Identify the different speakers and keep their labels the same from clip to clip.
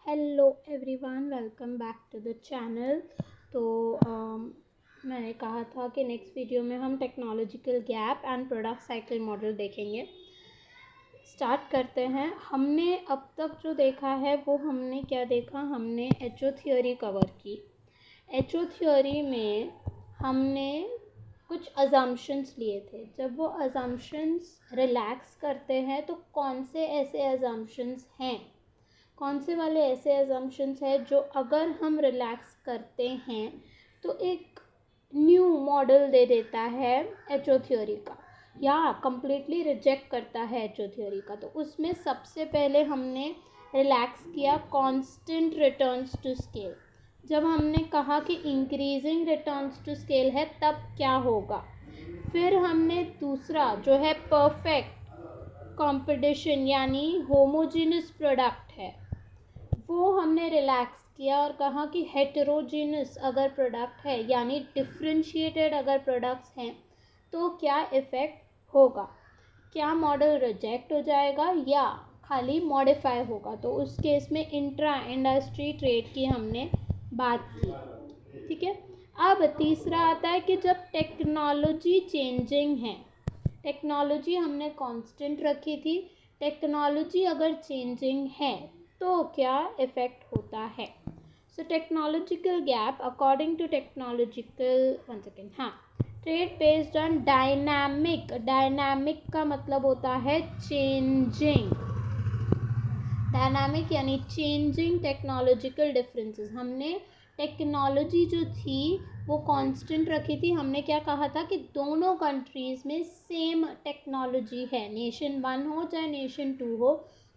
Speaker 1: Hello everyone, welcome back to the channel. तो मैंने कहा था कि नेक्स्ट वीडियो में हम technological gap and product cycle model देखेंगे। स्टार्ट करते हैं। हमने अब तक जो देखा है वो हमने क्या देखा, हमने एचओ थ्योरी कवर की। एचओ थ्योरी में हमने कुछ अजम्पशंस लिए थे। जब वो अजम्पशंस रिलैक्स करते हैं तो कौन से ऐसे अजम्पशंस हैं, कौन से वाले ऐसे एजम्पशंस हैं जो अगर हम रिलैक्स करते हैं तो एक न्यू मॉडल दे देता है एचओ थ्योरी का, या कंप्लीटली रिजेक्ट करता है एचओ थ्योरी का। तो उसमें सबसे पहले हमने रिलैक्स किया कांस्टेंट रिटर्न्स टू स्केल। जब हमने कहा कि इंक्रीजिंग रिटर्न्स टू स्केल है तब क्या होगा। फिर हमने दूसरा जो है परफेक्ट कंपटीशन यानी होमोजेनस प्रोडक्ट है, वो हमने रिलैक्स किया और कहा कि हेटेरोजीनस अगर प्रोडक्ट है यानी डिफ्रेंशिएटेड अगर प्रोडक्ट्स हैं तो क्या इफ़ेक्ट होगा, क्या मॉडल रिजेक्ट हो जाएगा या खाली मॉडिफाई होगा। तो उस केस में इंट्रा इंडस्ट्री ट्रेड की हमने बात की। ठीक है। अब तीसरा आता है कि जब टेक्नोलॉजी चेंजिंग है, टेक्नोलॉजी हमने कांस्टेंट रखी थी, टेक्नोलॉजी अगर चेंजिंग है तो क्या इफ़ेक्ट होता है। So technological gap according to technological trade based on dynamic. Dynamic का मतलब होता है चेंजिंग, डायनामिक यानी चेंजिंग टेक्नोलॉजिकल डिफरेंसेस। हमने टेक्नोलॉजी जो थी वो कांस्टेंट रखी थी। हमने क्या कहा था कि दोनों कंट्रीज़ में सेम टेक्नोलॉजी है, नेशन 1 हो चाहे नेशन 2 हो,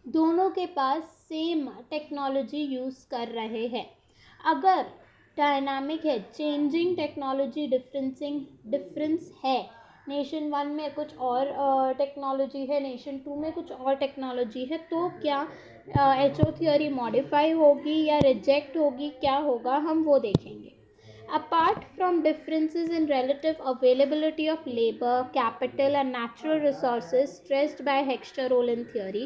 Speaker 1: दोनों के पास सेम टेक्नोलॉजी यूज़ कर रहे हैं। अगर डायनामिक है, चेंजिंग टेक्नोलॉजी डिफरेंस है, नेशन 1 में कुछ और टेक्नोलॉजी है, नेशन 2 में कुछ और टेक्नोलॉजी है, तो क्या एचओ थ्योरी मॉडिफाई होगी या रिजेक्ट होगी, क्या होगा हम वो देखेंगे। Apart from differences in relative availability of labor, capital and natural resources stressed by Hechter-Rollin theory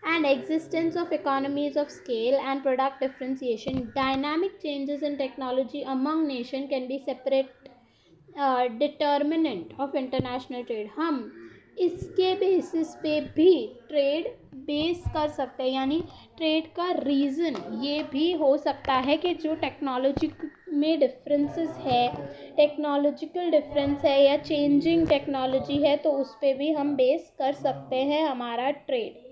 Speaker 1: and existence of economies of scale and product differentiation, dynamic changes in technology among nations can be separate determinant of international trade. हम इसके basis पे भी trade base कर सकते हैं, यानी trade का reason ये भी हो सकता है कि जो टेक्नोलॉजी में डिफरेंसेस है, टेक्नोलॉजिकल डिफरेंस है या चेंजिंग टेक्नोलॉजी है, तो उस पर भी हम बेस कर सकते हैं हमारा trade.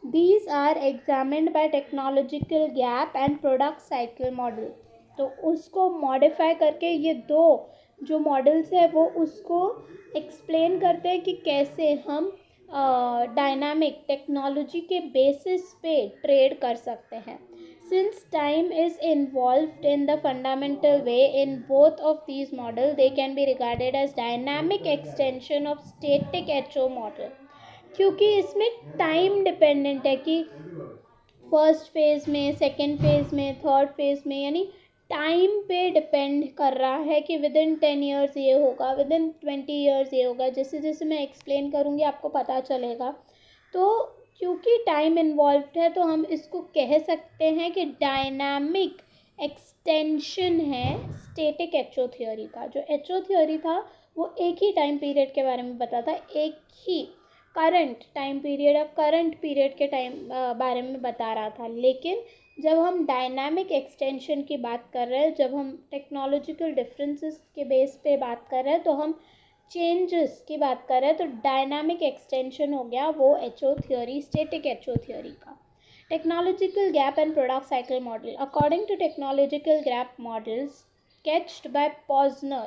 Speaker 1: These are examined by technological gap and product cycle model। तो उसको मॉडिफाई करके ये दो जो मॉडल्स है वो उसको एक्सप्लेन करते हैं कि कैसे हम डायनामिक टेक्नोलॉजी के बेसिस पे ट्रेड कर सकते हैं। Since time is involved in the fundamental way in both of these models, they can be regarded as dynamic extension of static HO model। क्योंकि इसमें टाइम डिपेंडेंट है कि फर्स्ट फेज़ में, सेकेंड फेज़ में, third phase में, यानी time पे depend कर रहा है कि विद इन 10 ईयर्स ये होगा, विद इन 20 ईयर्स ये होगा। जैसे जैसे मैं एक्सप्लेन करूँगी आपको पता चलेगा। तो क्योंकि टाइम इन्वॉल्व है तो हम इसको कह सकते हैं कि डायनामिक एक्सटेंशन है स्टैटिक एचओ थ्योरी का। जो एचओ थ्योरी था वो एक ही टाइम पीरियड के बारे में बताता, एक ही करंट टाइम पीरियड या करंट पीरियड के टाइम बारे में बता रहा था। लेकिन जब हम डायनामिक एक्सटेंशन की बात कर रहे हैं, जब हम टेक्नोलॉजिकल डिफरेंसेस के बेस पे बात कर रहे हैं, तो हम चेंजेस की बात कर रहे हैं, तो डायनामिक एक्सटेंशन हो गया वो HO theory, static HO theory का। Technological gap and product cycle model according to technological gap models sketched by Posner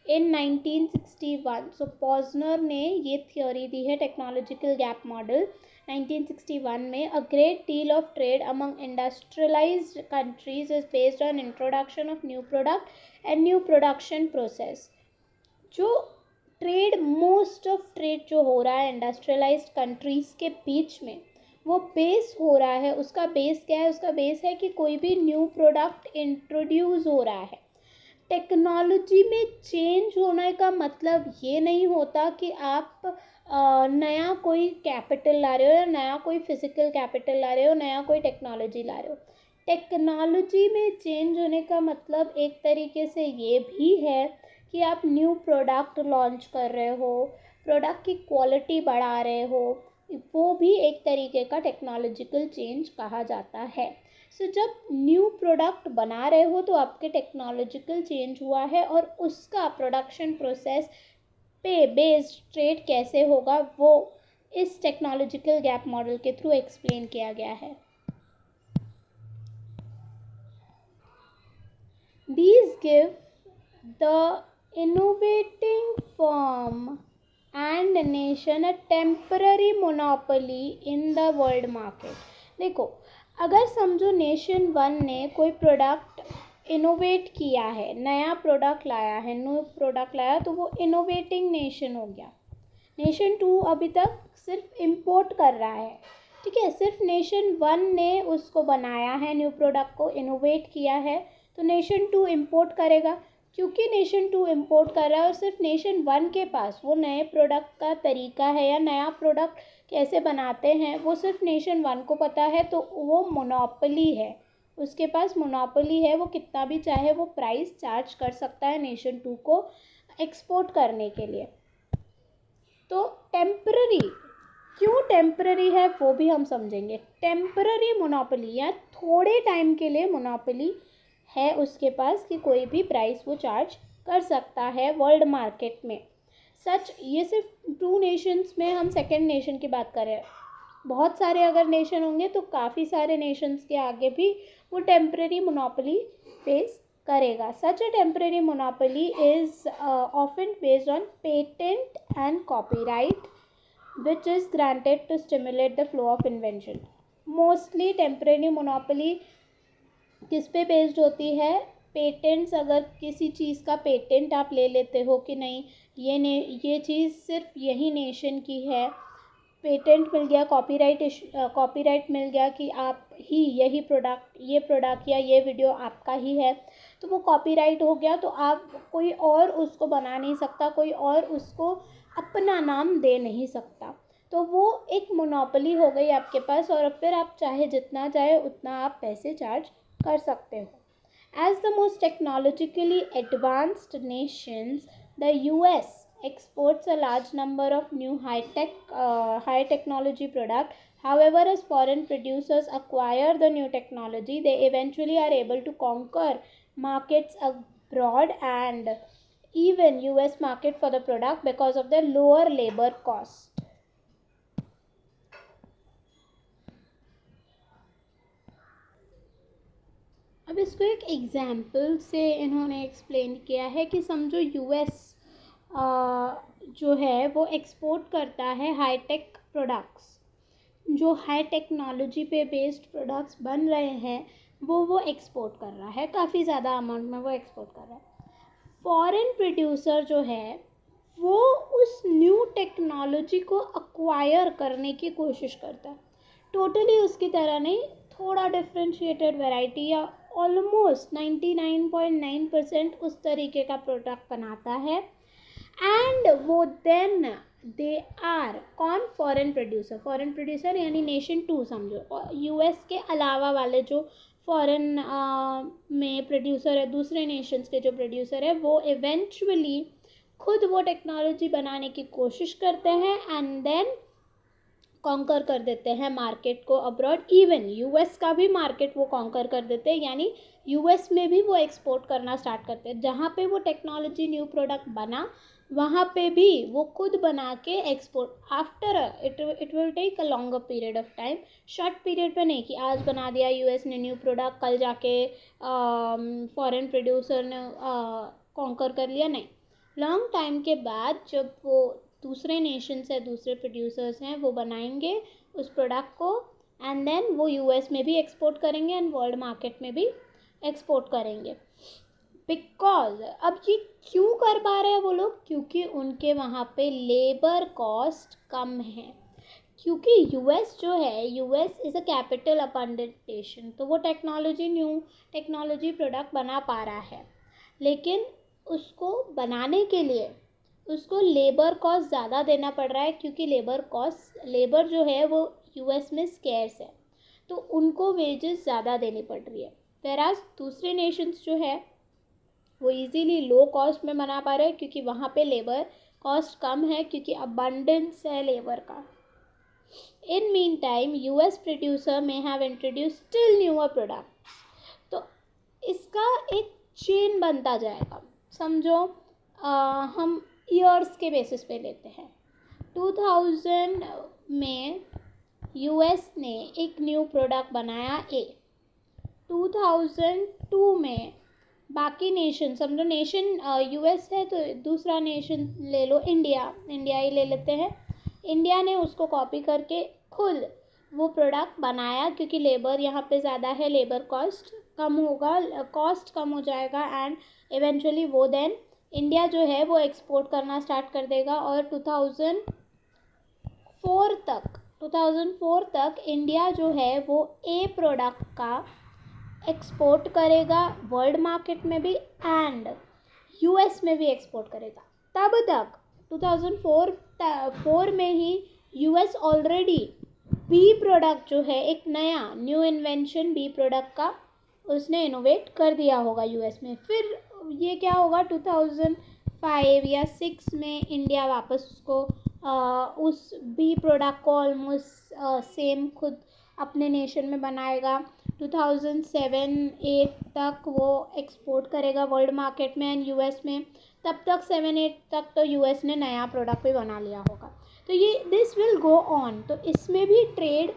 Speaker 1: in 1961। सो पॉजनर ने ये थ्योरी दी है टेक्नोलॉजिकल गैप मॉडल 1961 में। A great deal of trade among industrialised countries is based on introduction of new product and new production process. जो trade, most of trade जो हो रहा है इंडस्ट्रियलाइज्ड कंट्रीज़ के बीच में, वो बेस हो रहा है, उसका बेस क्या है, उसका बेस है कि कोई भी न्यू प्रोडक्ट इंट्रोड्यूस हो रहा है। टेक्नोलॉजी में चेंज होने का मतलब ये नहीं होता कि आप नया कोई कैपिटल ला रहे हो या नया कोई फिजिकल कैपिटल ला रहे हो, नया कोई टेक्नोलॉजी ला रहे हो। टेक्नोलॉजी में चेंज होने का मतलब एक तरीके से ये भी है कि आप न्यू प्रोडक्ट लॉन्च कर रहे हो, प्रोडक्ट की क्वालिटी बढ़ा रहे हो, वो भी एक तरीके का टेक्नोलॉजिकल चेंज कहा जाता है। सो जब न्यू प्रोडक्ट बना रहे हो तो आपके टेक्नोलॉजिकल चेंज हुआ है, और उसका प्रोडक्शन प्रोसेस पे बेस्ड ट्रेड कैसे होगा वो इस टेक्नोलॉजिकल गैप मॉडल के थ्रू एक्सप्लेन किया गया है। These give the innovating firm and nation a temporary monopoly in the world market। देखो, अगर समझो नेशन वन ने कोई प्रोडक्ट इनोवेट किया है, नया प्रोडक्ट लाया है, न्यू प्रोडक्ट लाया, तो वो इनोवेटिंग नेशन हो गया। नेशन टू अभी तक सिर्फ इम्पोर्ट कर रहा है, ठीक है। सिर्फ नेशन वन ने उसको बनाया है, न्यू प्रोडक्ट को इनोवेट किया है, तो नेशन टू इम्पोर्ट करेगा। क्योंकि नेशन टू इम्पोर्ट कर रहा है और सिर्फ नेशन वन के पास वो नए प्रोडक्ट का तरीका है या नया प्रोडक्ट कैसे बनाते हैं वो सिर्फ नेशन वन को पता है, तो वो मोनोपोली है, उसके पास मोनोपोली है। वो कितना भी चाहे वो प्राइस चार्ज कर सकता है नेशन टू को एक्सपोर्ट करने के लिए। तो टेम्पररी, क्यों टेम्पररी है वो भी हम समझेंगे। टेम्पररी मोनोपोली या थोड़े टाइम के लिए मोनोपोली है उसके पास कि कोई भी प्राइस वो चार्ज कर सकता है वर्ल्ड मार्केट में। सच ये सिर्फ टू नेशंस में, हम सेकंड नेशन की बात कर रहे हैं। बहुत सारे अगर नेशन होंगे तो काफ़ी सारे नेशंस के आगे भी वो टेम्पररी मोनोपोली फेस करेगा। Such a temporary monopoly is often based on patent and copyright which is granted to stimulate the flow of invention। Mostly temporary monopoly किस पे बेस्ड होती है? पेटेंट्स। अगर किसी चीज़ का पेटेंट आप ले लेते हो कि नहीं ये चीज़ सिर्फ यही नेशन की है, पेटेंट मिल गया, कॉपीराइट मिल गया कि आप ही यही प्रोडक्ट, ये प्रोडक्ट या ये वीडियो आपका ही है, तो वो कॉपीराइट हो गया। तो आप कोई और उसको बना नहीं सकता, कोई और उसको अपना नाम दे नहीं सकता, तो वो एक मोनोपोली हो गई आपके पास, और फिर आप चाहे जितना चाहे उतना आप पैसे चार्ज कर सकते हो। As the most technologically advanced nations, the US exports a large number of new high technology products. However, as foreign producers acquire the new technology, they eventually are able to conquer markets abroad and even US market for the product because of their lower labor cost। अब इसको एक example से इन्होंने explain किया है कि समझो US जो है वो एक्सपोर्ट करता है हाईटेक प्रोडक्ट्स, जो हाई टेक्नोलॉजी पे बेस्ड प्रोडक्ट्स बन रहे हैं वो एक्सपोर्ट कर रहा है, काफ़ी ज़्यादा अमाउंट में वो एक्सपोर्ट कर रहा है। फॉरेन प्रोड्यूसर जो है वो उस न्यू टेक्नोलॉजी को अक्वायर करने की कोशिश करता है, टोटली उसकी तरह नहीं, थोड़ा डिफ्रेंशिएटेड वैरायटी या ऑलमोस्ट 99.9% उस तरीके का प्रोडक्ट बनाता है। एंड वो देन दे आर कौन? फॉरेन प्रोड्यूसर यानी नेशन टू समझो, यूएस के अलावा वाले जो फॉरेन में प्रोड्यूसर है, दूसरे नेशंस के जो प्रोड्यूसर है, वो इवेंचुअली खुद वो टेक्नोलॉजी बनाने की कोशिश करते हैं एंड देन कॉन्कर कर देते हैं मार्केट को अब्रॉड। इवन यूएस का भी मार्केट वो कॉन्कर कर देते हैं, यानी यूएस में भी वो एक्सपोर्ट करना स्टार्ट करते हैं। जहाँ पे वो टेक्नोलॉजी न्यू प्रोडक्ट बना वहाँ पे भी वो खुद बना के export after it will take a longer period of time. Short period पे नहीं कि आज बना दिया यूएस ने न्यू प्रोडक्ट, कल जाके फॉरेन प्रोड्यूसर ने कॉन्कर कर लिया, नहीं। लॉन्ग टाइम के बाद जब वो दूसरे नेशंस है, दूसरे प्रोड्यूसर्स हैं, वो बनाएंगे उस प्रोडक्ट को एंड देन वो यूएस में भी एक्सपोर्ट करेंगे एंड वर्ल्ड मार्केट में भी एक्सपोर्ट करेंगे। बिकॉज अब ये क्यों कर पा रहे हैं वो लोग? क्योंकि उनके वहाँ पे लेबर कॉस्ट कम है। क्योंकि यूएस जो है, US is a capital abundant nation, तो वो न्यू टेक्नोलॉजी प्रोडक्ट बना पा रहा है। लेकिन उसको बनाने के लिए उसको लेबर कॉस्ट ज़्यादा देना पड़ रहा है, क्योंकि लेबर जो है वो यूएस में स्केर्स है, तो उनको वेजेस ज़्यादा देनी पड़ रही है। whereas दूसरे नेशंस जो है वो इजीली लो कॉस्ट में बना पा रहे हैं, क्योंकि वहाँ पे लेबर कॉस्ट कम है, क्योंकि अबंडेंस है लेबर का। In meantime US producer may have introduced still newer products। तो इसका एक चेन बनता जाएगा। समझो हम ईयर्स के बेसिस पे लेते हैं। 2000 में यूएस ने एक न्यू प्रोडक्ट बनाया ए। 2002 में बाकी नेशन, समझो नेशन यूएस है तो दूसरा नेशन ले लो, इंडिया ही ले लेते हैं। इंडिया ने उसको कॉपी करके खुद वो प्रोडक्ट बनाया, क्योंकि लेबर यहाँ पे ज़्यादा है, लेबर कॉस्ट कम होगा, कॉस्ट कम हो जाएगा, एंड इवेंचुअली वो देन इंडिया जो है वो एक्सपोर्ट करना स्टार्ट कर देगा। और 2004 तक इंडिया जो है वो ए प्रोडक्ट का एक्सपोर्ट करेगा, वर्ल्ड मार्केट में भी एंड यूएस में भी एक्सपोर्ट करेगा। तब तक 2004 में ही यूएस ऑलरेडी बी प्रोडक्ट जो है, एक नया न्यू इन्वेंशन बी प्रोडक्ट का उसने इनोवेट कर दिया होगा यूएस में। फिर ये क्या होगा, 2005 या 6 में इंडिया वापस उसको उस बी प्रोडक्ट को ऑलमोस्ट सेम खुद अपने नेशन में बनाएगा। 2007-8 तक वो एक्सपोर्ट करेगा वर्ल्ड मार्केट में एंड यूएस में। तब तक 7-8 तक तो यूएस ने नया प्रोडक्ट भी बना लिया होगा। तो ये दिस विल गो ऑन, तो इसमें भी ट्रेड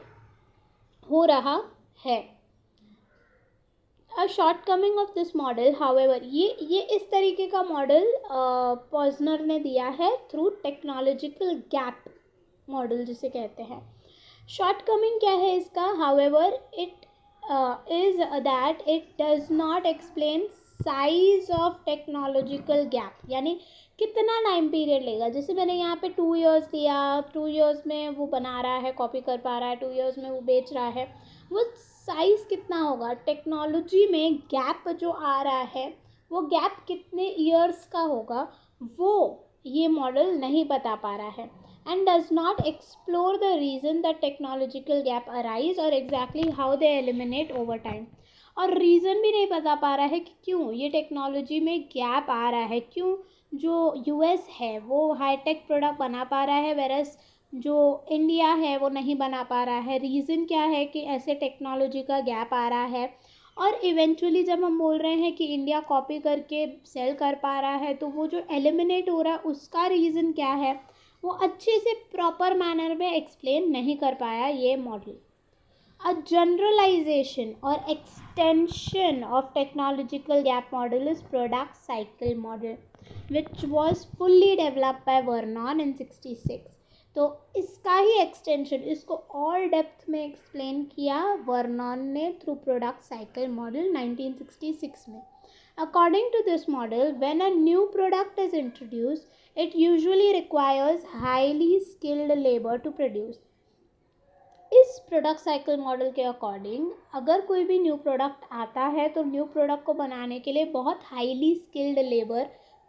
Speaker 1: हो रहा है। A shortcoming of this model however, ये इस तरीके का मॉडल पॉजनर ने दिया है थ्रू टेक्नोलॉजिकल गैप मॉडल जिसे कहते हैं। शॉर्टकमिंग क्या है इसका, however it is that it does not explain size of technological gap, यानी कितना टाइम पीरियड लेगा। जैसे मैंने यहाँ पे 2 years लिया, 2 years में वो बना रहा है, कॉपी कर पा रहा है, 2 years में वो बेच रहा है, वो साइज़ कितना होगा। टेक्नोलॉजी में गैप जो आ रहा है वो गैप कितने ईयर्स का होगा, वो ये मॉडल नहीं बता पा रहा है। And does not explore the reason that technological gap arise और exactly how they eliminate over time. और रीज़न भी नहीं बता पा रहा है कि क्यों ये टेक्नोलॉजी में गैप आ रहा है, क्यों जो यूएस है वो हाईटेक प्रोडक्ट बना पा रहा है वेरस जो इंडिया है वो नहीं बना पा रहा है। रीज़न क्या है कि ऐसे टेक्नोलॉजी का गैप आ रहा है। और इवेंचुअली जब हम बोल रहे हैं कि इंडिया कॉपी करके सेल कर पा रहा है, तो वो जो एलिमिनेट हो रहा है उसका रीज़न क्या है, वो अच्छे से प्रॉपर मैनर में एक्सप्लेन नहीं कर पाया ये model. A generalization or extension of technological gap model is product cycle model, which was fully developed by Vernon in 66. तो इसका ही एक्सटेंशन, इसको और डेप्थ में एक्सप्लेन किया वर्नॉन ने थ्रू प्रोडक्ट साइकिल मॉडल 1966 में। According to this model, when a new product is introduced, it usually requires highly skilled labor to produce. इस product cycle model के अकॉर्डिंग अगर कोई भी न्यू प्रोडक्ट आता है तो न्यू प्रोडक्ट को बनाने के लिए बहुत हाईली स्किल्ड लेबर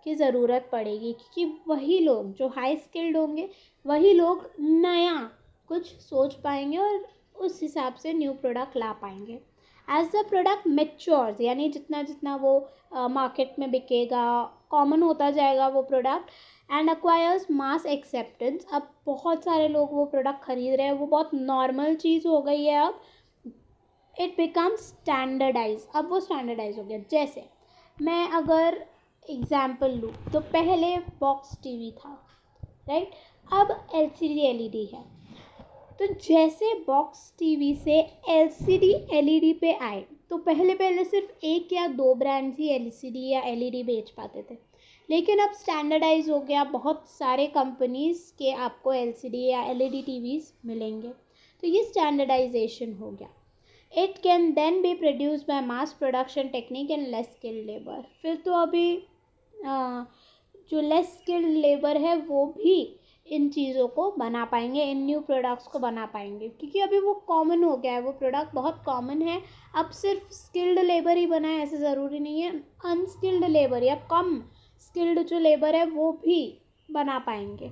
Speaker 1: की ज़रूरत पड़ेगी, क्योंकि वही लोग जो हाई स्किल्ड होंगे वही लोग नया कुछ सोच पाएंगे और उस हिसाब से न्यू प्रोडक्ट ला पाएंगे। एज द प्रोडक्ट मैच्योर्स, यानी जितना जितना वो मार्केट में बिकेगा, कॉमन होता जाएगा वो product and acquires mass acceptance. अब बहुत सारे लोग वो प्रोडक्ट खरीद रहे हैं, वो बहुत नॉर्मल चीज़ हो गई है। अब इट बिकम्स स्टैंडर्डाइज, अब वो स्टैंडर्डाइज हो गया। जैसे मैं अगर एग्जाम्पल लूँ तो पहले बॉक्स टीवी था, राइट, अब एलसीडी एलईडी है। तो जैसे बॉक्स टीवी से एलसीडी एलईडी पे आए तो पहले सिर्फ 1 या 2 ब्रांड्स ही एलसीडी या एलईडी बेच पाते थे, लेकिन अब स्टैंडर्डाइज हो गया, बहुत सारे कंपनीज़ के आपको एलसीडी या एलईडी टीवीज़ मिलेंगे। तो ये स्टैंडर्डाइजेशन हो गया। It can then be produce by mass production technique and less skilled labour. फिर तो अभी जो लेस स्किल्ड लेबर है वो भी इन चीज़ों को बना पाएंगे, इन न्यू प्रोडक्ट्स को बना पाएंगे, क्योंकि अभी वो कॉमन हो गया है, वो प्रोडक्ट बहुत कॉमन है। अब सिर्फ स्किल्ड लेबर ही बनाए ऐसे ज़रूरी नहीं है, अनस्किल्ड लेबर या कम स्किल्ड जो लेबर है वो भी बना पाएंगे।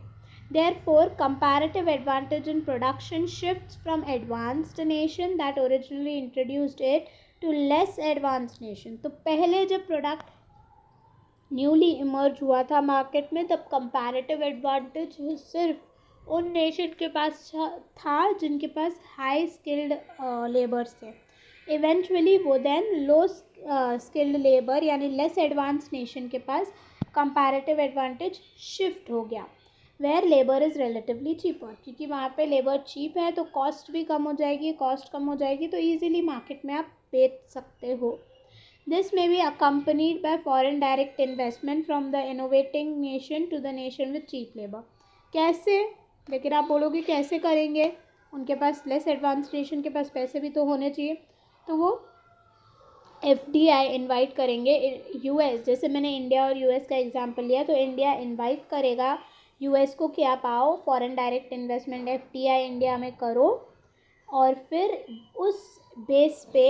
Speaker 1: Therefore, comparative advantage in production shifts from advanced nation that originally introduced it to less advanced nation. तो पहले जब प्रोडक्ट न्यूली इमर्ज हुआ था मार्केट में, तब कंपैरेटिव एडवांटेज सिर्फ उन नेशन के पास था जिनके पास हाई स्किल्ड लेबर्स थे। इवेंचुअली वो देन लो स्किल्ड लेबर यानी लेस एडवांस नेशन के पास कंपैरेटिव एडवांटेज शिफ्ट हो गया, where labour is relatively cheaper, क्योंकि वहाँ पे लेबर चीप है तो कॉस्ट भी कम हो जाएगी, कॉस्ट कम हो जाएगी तो ईजिली मार्केट में आप बेच सकते हो। This may be accompanied by foreign direct investment from the innovating nation to the nation with cheap labor. कैसे? लेकिन आप बोलोगे कैसे करेंगे, उनके पास लेस एडवांस नेशन के पास पैसे भी तो होने चाहिए, तो वो FDI इनवाइट करेंगे। US, जैसे मैंने इंडिया और US का एग्जांपल लिया, तो इंडिया इनवाइट करेगा US को कि आप आओ, foreign direct investment FDI India में करो, और फिर उस बेस पे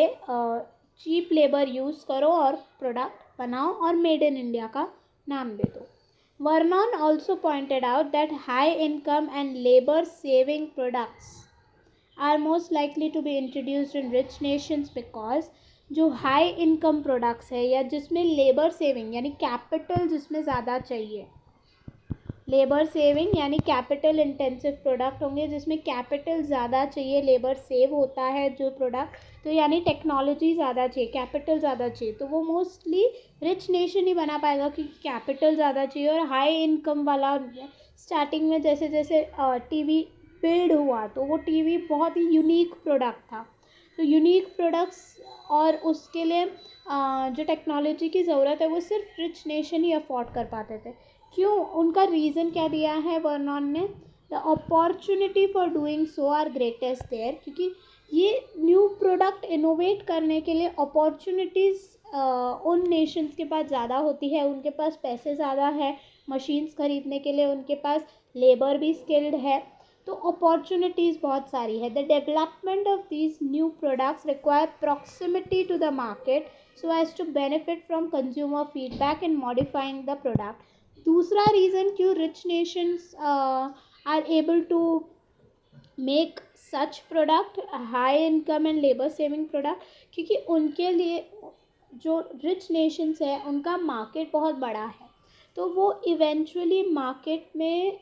Speaker 1: चीप लेबर यूज़ करो और प्रोडक्ट बनाओ और मेड इन इंडिया का नाम दे दो। Vernon also pointed out that high income and labour saving products are most likely to be introduced in rich nations because जो हाई इनकम प्रोडक्ट्स है या जिसमें लेबर सेविंग यानी कैपिटल जिसमें ज़्यादा चाहिए, लेबर सेविंग यानी कैपिटल इंटेंसिव प्रोडक्ट होंगे जिसमें कैपिटल ज़्यादा चाहिए, लेबर सेव होता है जो प्रोडक्ट, तो यानी टेक्नोलॉजी ज़्यादा चाहिए, कैपिटल ज़्यादा चाहिए, तो वो मोस्टली रिच नेशन ही बना पाएगा क्योंकि कैपिटल ज़्यादा चाहिए। और हाई इनकम वाला स्टार्टिंग में जैसे जैसे टीवी बिल्ड हुआ तो वो टीवी बहुत ही यूनिक प्रोडक्ट था, तो यूनिक प्रोडक्ट्स और उसके लिए जो टेक्नोलॉजी की ज़रूरत है वो सिर्फ रिच नेशन ही अफोर्ड कर पाते थे। क्यों? उनका रीज़न क्या दिया है वर्नॉन ने? The opportunity for doing so are greatest there, क्योंकि ये न्यू प्रोडक्ट इनोवेट करने के लिए अपॉर्चुनिटीज़ उन नेशंस के पास ज़्यादा होती है, उनके पास पैसे ज़्यादा है मशीन्स खरीदने के लिए, उनके पास लेबर भी स्किल्ड है, तो अपॉर्चुनिटीज़ बहुत सारी है। The development of these new products require proximity to the market so as to benefit from consumer feedback in modifying the product. दूसरा रीज़न क्यों rich nations are able to make such product high income and labour saving product, क्योंकि उनके लिए जो rich Nations है उनका market बहुत बड़ा है, तो वो इवेंचुअली मार्केट में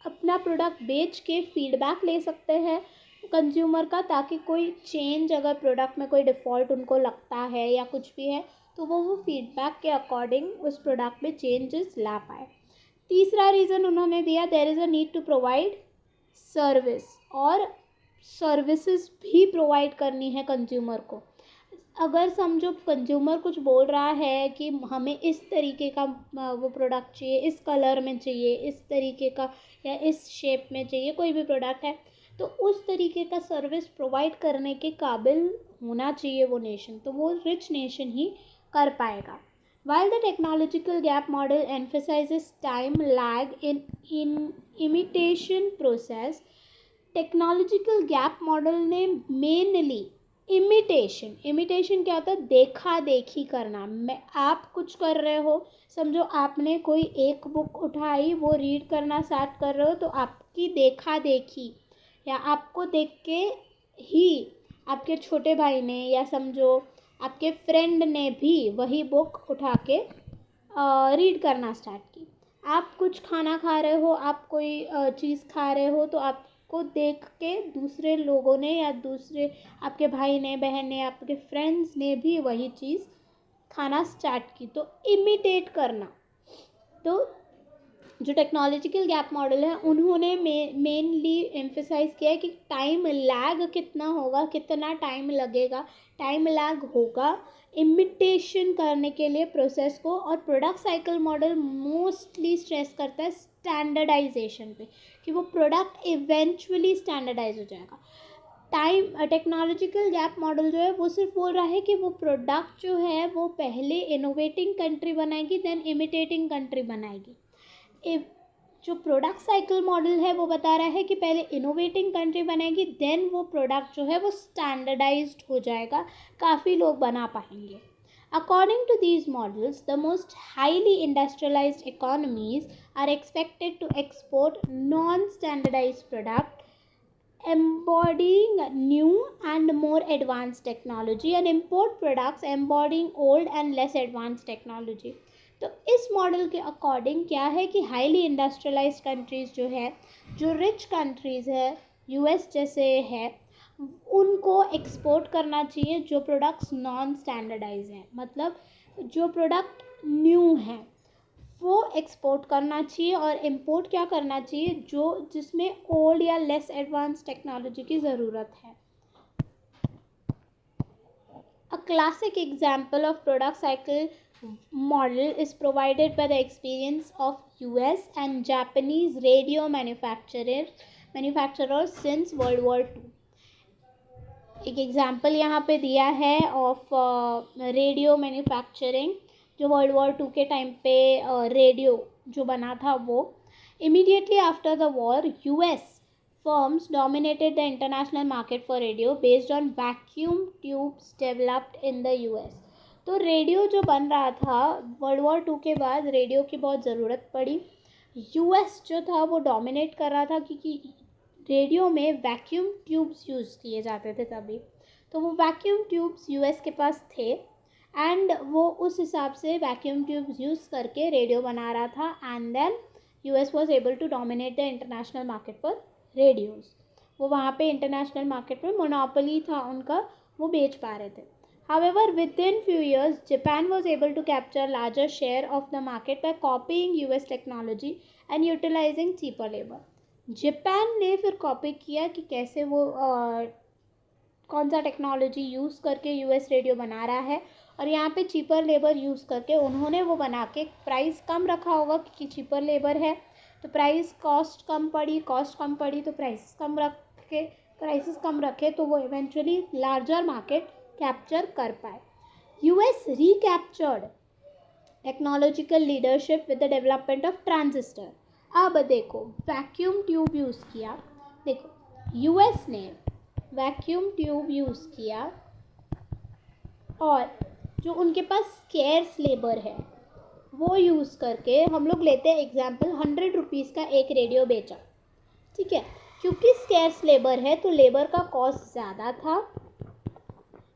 Speaker 1: अपना प्रोडक्ट बेच के फीडबैक ले सकते हैं कंज्यूमर का, ताकि कोई चेंज अगर प्रोडक्ट में कोई डिफ़ॉल्ट उनको लगता है या कुछ भी है तो वो फीडबैक के अकॉर्डिंग उस प्रोडक्ट में चेंजेस ला पाए। तीसरा रीज़न उन्होंने दिया, there is a need to provide service, और सर्विसेज भी प्रोवाइड करनी है कंज्यूमर को। अगर समझो कंज्यूमर कुछ बोल रहा है कि हमें इस तरीके का वो प्रोडक्ट चाहिए, इस कलर में चाहिए, इस तरीके का या इस शेप में चाहिए, कोई भी प्रोडक्ट है, तो उस तरीके का सर्विस प्रोवाइड करने के काबिल होना चाहिए वो नेशन, तो वो रिच नेशन ही कर पाएगा। While the technological gap model emphasizes time lag in imitation process, technological gap model ने mainly इमिटेशन क्या होता है? देखा देखी करना। मैं आप कुछ कर रहे हो, समझो आपने कोई एक बुक उठाई, वो रीड करना स्टार्ट कर रहे हो, तो आपकी देखा देखी या आपको देख के ही आपके छोटे भाई ने या समझो आपके फ्रेंड ने भी वही बुक उठा के रीड करना स्टार्ट की। आप कुछ खाना खा रहे हो, आप कोई चीज़ खा रहे हो, तो आपको देख के दूसरे लोगों ने या दूसरे आपके भाई ने, बहन ने, आपके फ्रेंड्स ने भी वही चीज़ खाना स्टार्ट की, तो इमिटेट करना। तो जो टेक्नोलॉजिकल गैप मॉडल है उन्होंने मेनली एम्फेसाइज किया है कि टाइम लैग कितना होगा, कितना टाइम लगेगा, टाइम लैग होगा इमिटेशन करने के लिए प्रोसेस को। और product cycle model mostly stress करता है स्टैंडर्डाइजेशन पे, कि वो प्रोडक्ट इवेंचुअली स्टैंडर्डाइज हो जाएगा। टेक्नोलॉजिकल गैप मॉडल जो है वो सिर्फ बोल रहा है कि वो प्रोडक्ट जो है वो पहले इनोवेटिंग कंट्री बनाएगी, देन इमिटेटिंग कंट्री बनाएगी। जो प्रोडक्ट साइकिल मॉडल है वो बता रहा है कि पहले इनोवेटिंग कंट्री बनेगी, देन वो प्रोडक्ट जो है वो स्टैंडर्डाइज्ड हो जाएगा, काफ़ी लोग बना पाएंगे. According to these models, the most highly industrialized economies are expected to export non-standardized product embodying new and more advanced technology and import products embodying old and less advanced technology. तो इस model के according क्या है कि highly industrialised countries जो है, जो rich countries है, यूएस जैसे है, उनको एक्सपोर्ट करना चाहिए जो प्रोडक्ट्स नॉन स्टैंडर्डाइज हैं, मतलब जो प्रोडक्ट न्यू हैं वो एक्सपोर्ट करना चाहिए, और इंपोर्ट क्या करना चाहिए जो जिसमें ओल्ड या लेस एडवांस टेक्नोलॉजी की ज़रूरत है. A classic example of product cycle model is provided by the experience of US and Japanese radio manufacturers since World War II. एक एग्जाम्पल यहाँ पे दिया है ऑफ रेडियो मैन्युफैक्चरिंग, जो वर्ल्ड वॉर 2 के टाइम पे रेडियो जो बना था वो. Immediately after the war US firms dominated the international market for radio based on vacuum tubes developed in the US. तो रेडियो जो बन रहा था वर्ल्ड वॉर 2 के बाद, रेडियो की बहुत ज़रूरत पड़ी. यूएस जो था वो डोमिनेट कर रहा था क्योंकि रेडियो में वैक्यूम ट्यूब्स यूज़ किए जाते थे तभी. तो वो वैक्यूम ट्यूब्स यूएस के पास थे एंड वो उस हिसाब से वैक्यूम ट्यूब्स यूज़ करके रेडियो बना रहा था, and then US was able to dominate the international market for radios. वो वहाँ पे इंटरनेशनल मार्केट में मोनोपोली था उनका, वो बेच पा रहे थे. However, within few years, Japan was able to capture larger share of the market by copying US technology and utilizing cheaper labor. Japan ने फिर कॉपी किया कि कैसे वो कौन सा टेक्नोलॉजी यूज़ करके यूएस रेडियो बना रहा है, और यहाँ पे चीपर लेबर यूज़ करके उन्होंने वो बना के प्राइस कम रखा होगा क्योंकि चीपर लेबर है, तो कॉस्ट कम पड़ी तो प्राइसेस कम रखे तो वो इवेंचुअली लार्जर मार्केट कैप्चर कर पाए. US recaptured technological leadership with the development of transistor. अब देखो वैक्यूम ट्यूब यूज़ किया, देखो यूएस ने वैक्यूम ट्यूब यूज़ किया, और जो उनके पास स्केर्स लेबर है वो यूज़ करके, हम लोग लेते हैं एग्जाम्पल 100 रुपीज़ का एक रेडियो बेचा, ठीक है, क्योंकि स्केर्स लेबर है तो लेबर का कॉस्ट ज़्यादा था,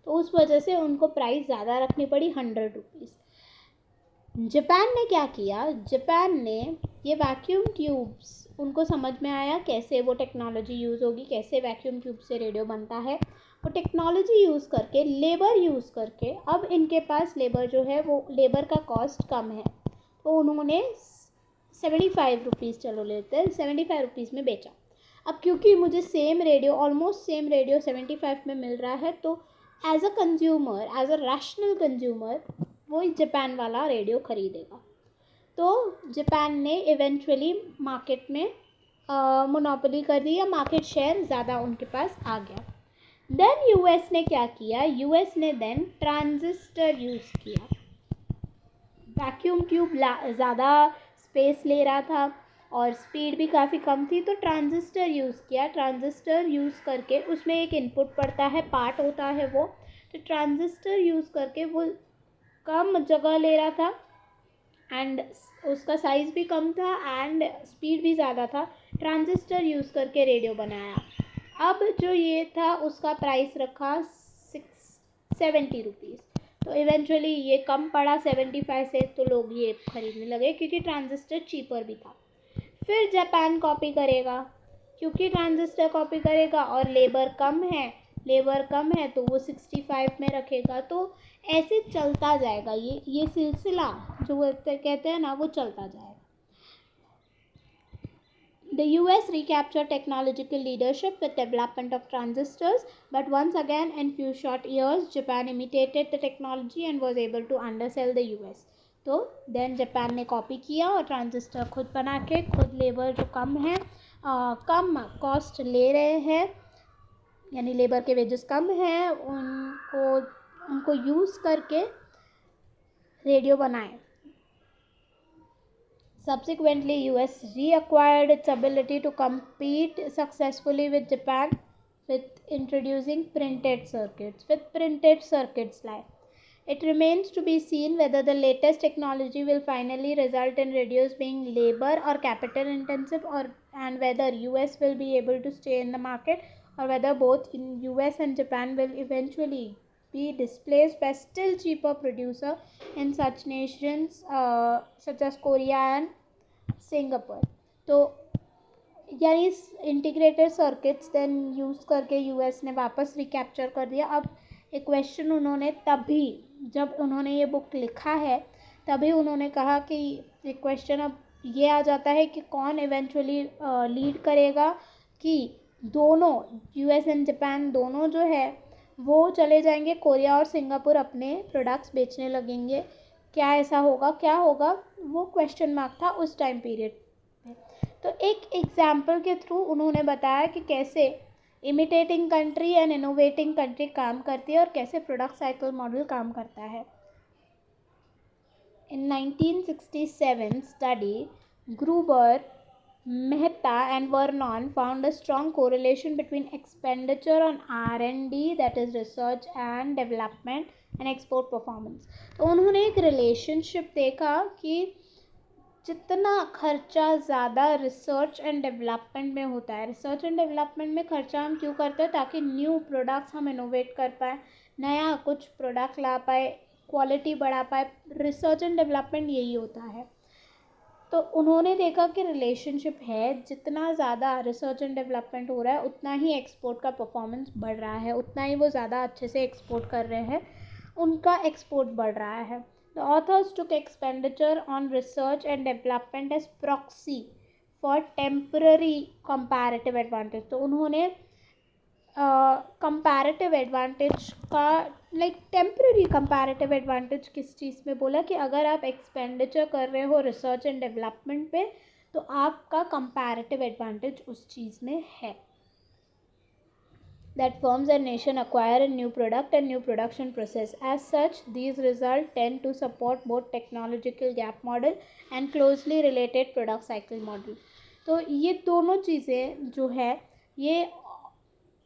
Speaker 1: तो उस वजह से उनको प्राइस ज़्यादा रखनी पड़ी 100 रुपीज़. जापान ने क्या किया, जापान ने ये वैक्यूम ट्यूब्स, उनको समझ में आया कैसे वो टेक्नोलॉजी यूज़ होगी, कैसे वैक्यूम ट्यूब से रेडियो बनता है, वो टेक्नोलॉजी यूज़ करके, लेबर यूज़ करके, अब इनके पास लेबर जो है वो लेबर का कॉस्ट कम है, तो उन्होंने 75 रुपीज़, चलो लेते हैं 75 रुपीज़ में बेचा. अब क्योंकि मुझे ऑलमोस्ट सेम रेडियो 75 में मिल रहा है, तो as a consumer, as a rational consumer वो जापान वाला रेडियो ख़रीदेगा. तो जापान ने इवेंचुअली मार्केट में मोनोपोली कर दी, या मार्केट शेयर ज़्यादा उनके पास आ गया. देन यूएस ने क्या किया, यूएस ने देन ट्रांजिस्टर यूज़ किया. वैक्यूम ट्यूब ज़्यादा स्पेस ले रहा था और स्पीड भी काफ़ी कम थी, तो ट्रांजिस्टर यूज़ किया. ट्रांजिस्टर यूज़ करके उसमें एक इनपुट पड़ता है, पार्ट होता है वो, तो ट्रांजिस्टर यूज़ करके वो कम जगह ले रहा था एंड उसका साइज़ भी कम था एंड स्पीड भी ज़्यादा था. ट्रांजिस्टर यूज़ करके रेडियो बनाया. अब जो ये था उसका प्राइस रखा 70 रुपीज़, तो इवेंचुअली ये कम पड़ा 75 से, तो लोग ये ख़रीदने लगे क्योंकि ट्रांजिस्टर चीपर भी था. फिर जापान कॉपी करेगा, क्योंकि ट्रांजिस्टर कॉपी करेगा और लेबर कम है तो वो 65 में रखेगा. तो ऐसे चलता जाएगा, ये सिलसिला जो वो कहते हैं ना, वो चलता जाएगा. The US recaptured technological leadership with development of transistors, but once again in few short years Japan imitated the technology and was able to undersell the US. तो देन जापान ने कॉपी किया और ट्रांजिस्टर खुद बना के, खुद labour जो कम है, कम कॉस्ट ले रहे हैं, यानी लेबर के वेजेस कम हैं, उनको यूज़ करके रेडियो बनाए. Subsequently, US reacquired its ability to compete successfully with Japan with introducing printed circuits lie. It remains to be seen whether the latest technology will finally result in reduced being labor or capital intensive, and whether US will be able to stay in the market, or whether both in US and Japan will eventually be displaced by still cheaper producer in such nations such as Korea and Singapore. तो यानी integrated circuits then use करके US ने वापस recapture कर दिया. अब एक question उन्होंने तभी, जब उन्होंने ये बुक लिखा है तभी उन्होंने कहा कि एक क्वेश्चन अब ये आ जाता है कि कौन इवेंचुअली लीड करेगा, कि दोनों यूएस एंड जापान दोनों जो है वो चले जाएंगे, कोरिया और सिंगापुर अपने प्रोडक्ट्स बेचने लगेंगे. क्या ऐसा होगा, क्या होगा, वो क्वेश्चन मार्क था उस टाइम पीरियड में. तो एक एग्जाम्पल के थ्रू उन्होंने बताया कि कैसे imitating country and innovating country काम करती है और कैसे प्रोडक्ट साइकिल मॉडल काम करता है. In 1967 study, Gruber, Mehta and Vernon found a strong correlation between expenditure on R&D, that is research and development, and export performance. तो उन्होंने एक रिलेशनशिप देखा कि जितना खर्चा ज़्यादा रिसर्च एंड डेवलपमेंट में होता है, रिसर्च एंड डेवलपमेंट में खर्चा हम क्यों करते हैं, ताकि न्यू प्रोडक्ट्स हम इनोवेट कर पाए, नया कुछ प्रोडक्ट ला पाए, क्वालिटी बढ़ा पाए. रिसर्च एंड डेवलपमेंट यही होता है. तो उन्होंने देखा कि रिलेशनशिप है, जितना ज़्यादा रिसर्च एंड डेवलपमेंट हो रहा है उतना ही एक्सपोर्ट का परफॉर्मेंस बढ़ रहा है, उतना ही वो ज़्यादा अच्छे से एक्सपोर्ट कर रहे हैं, उनका एक्सपोर्ट बढ़ रहा है. The authors took expenditure on research and development as proxy for temporary comparative advantage. तो उन्होंने comparative advantage का टेम्पररी कंपैरेटिव एडवांटेज किस चीज़ में बोला, कि अगर आप एक्सपेंडिचर कर रहे हो रिसर्च एंड डेवलपमेंट पे तो आपका कंपैरेटिव एडवांटेज उस चीज़ में है. That firms and nation acquire a new product and new production process. As such, these results tend to support both technological gap model and closely related product cycle model. तो ये दोनों चीज़ें जो है ये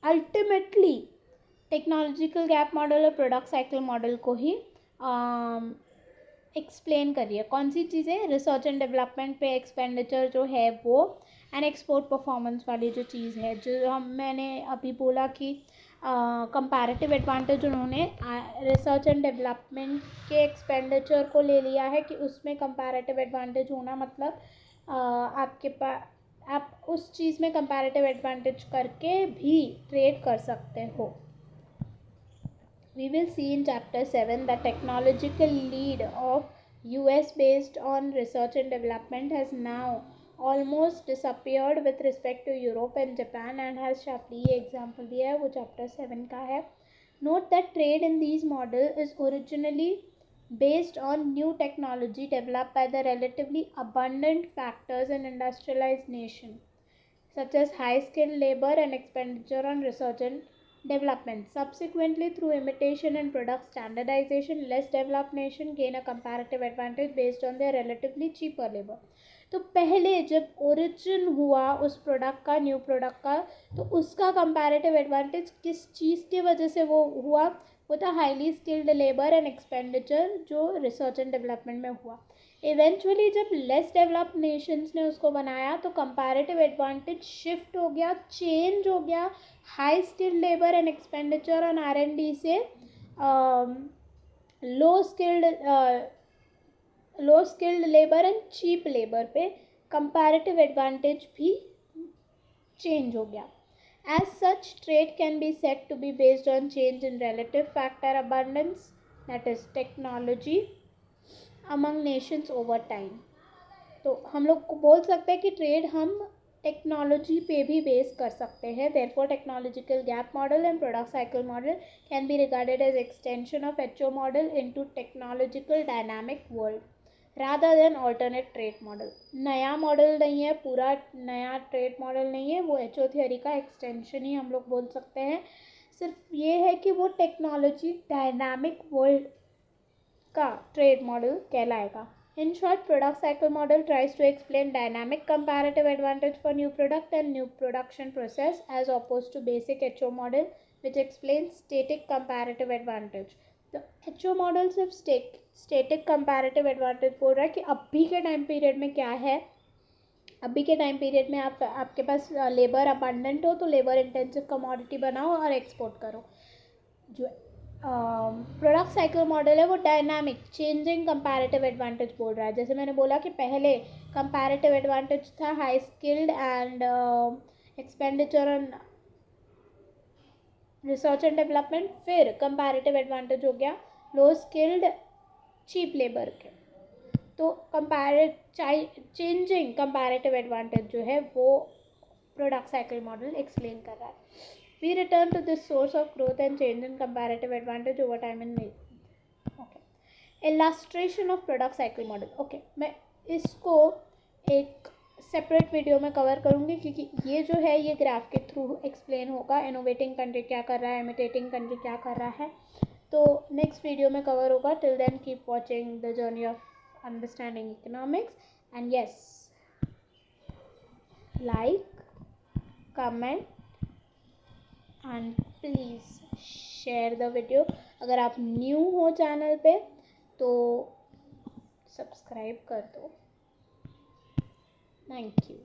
Speaker 1: अल्टीमेटली टेक्नोलॉजिकल गैप मॉडल और product cycle model को ही explain कर रही है. कौन सी चीज़ें, रिसर्च एंड डेवलपमेंट पे एक्सपेंडिचर जो है वो, एंड एक्सपोर्ट परफॉर्मेंस वाली जो चीज़ है, जो मैंने अभी बोला कि कंपैरेटिव एडवांटेज उन्होंने रिसर्च एंड डेवलपमेंट के एक्सपेंडिचर को ले लिया है कि उसमें कंपैरेटिव एडवांटेज होना मतलब आपके पास, आप उस चीज़ में कंपैरेटिव एडवांटेज करके भी ट्रेड कर सकते हो. We will see in chapter 7 that technological lead of US based on research and development has now almost disappeared with respect to Europe and Japan, and has sharply ये example दिया है वो chapter 7 का है. Note that trade in these model is originally based on new technology developed by the relatively abundant factors in industrialized nation, such as high skilled labor and expenditure on research and development. Subsequently, through imitation and product standardization, less developed nation gain a comparative advantage based on their relatively cheaper labor. तो पहले जब origin हुआ उस product का, new product का, तो उसका comparative advantage किस चीज़ की वजह से वो हुआ, वो था highly skilled labour and expenditure जो रिसर्च एंड डेवलपमेंट में हुआ. इवेंचुअली जब लेस डेवलप्ड नेशंस ने उसको बनाया तो कंपैरेटिव एडवांटेज शिफ्ट हो गया, चेंज हो गया, high skilled labour and expenditure on R&D से low skilled labour and cheap labour पे कंपैरेटिव एडवांटेज भी चेंज हो गया. As such, trade can be said to be based on change in relative factor abundance, that is technology, among nations over time. तो हम लोग को बोल सकते हैं कि ट्रेड हम टेक्नोलॉजी पे भी बेस कर सकते हैं. Therefore, technological gap model and product cycle model can be regarded as extension of HO model into technological dynamic world rather than alternate trade model. नया मॉडल नहीं है, पूरा नया ट्रेड मॉडल नहीं है, वो HO थ्योरी का एक्सटेंशन ही हम लोग बोल सकते हैं. सिर्फ ये है कि वो टेक्नोलॉजी डायनामिक वर्ल्ड का ट्रेड मॉडल कहलाएगा. In short, product cycle model tries to explain dynamic comparative advantage for new product and new production process as opposed to basic HO model which explains static comparative advantage. The HO model सिर्फ static comparative advantage बोल रहा है कि अभी के time period में क्या है, अभी के टाइम पीरियड में आपके पास लेबर अबंडेंट हो तो लेबर इंटेंसिव कमोडिटी बनाओ और एक्सपोर्ट करो. जो प्रोडक्ट साइकिल मॉडल है वो डायनामिक चेंजिंग कंपैरेटिव एडवांटेज बोल रहा है. जैसे मैंने बोला कि पहले कंपैरेटिव एडवांटेज था high skilled and expenditure on research and development, फिर कंपैरेटिव एडवांटेज हो गया लो स्किल्ड चीप लेबर के. तो चेंजिंग कंपैरेटिव एडवांटेज जो है वो प्रोडक्ट साइकिल मॉडल एक्सप्लेन कर रहा है. We return to this source of growth and change in comparative advantage over time in okay. Illustration of product cycle model. Okay, मैं इसको एक सेपरेट वीडियो में कवर करूँगी क्योंकि ये जो है ये ग्राफ के थ्रू एक्सप्लेन होगा. इनोवेटिंग कंट्री क्या कर रहा है, इमिटेटिंग कंट्री क्या कर रहा है, तो नेक्स्ट वीडियो में कवर होगा. Till then keep watching the journey of understanding economics and yes, like, comment and please share the video. अगर आप न्यू हो चैनल पे तो सब्सक्राइब कर दो. Thank you.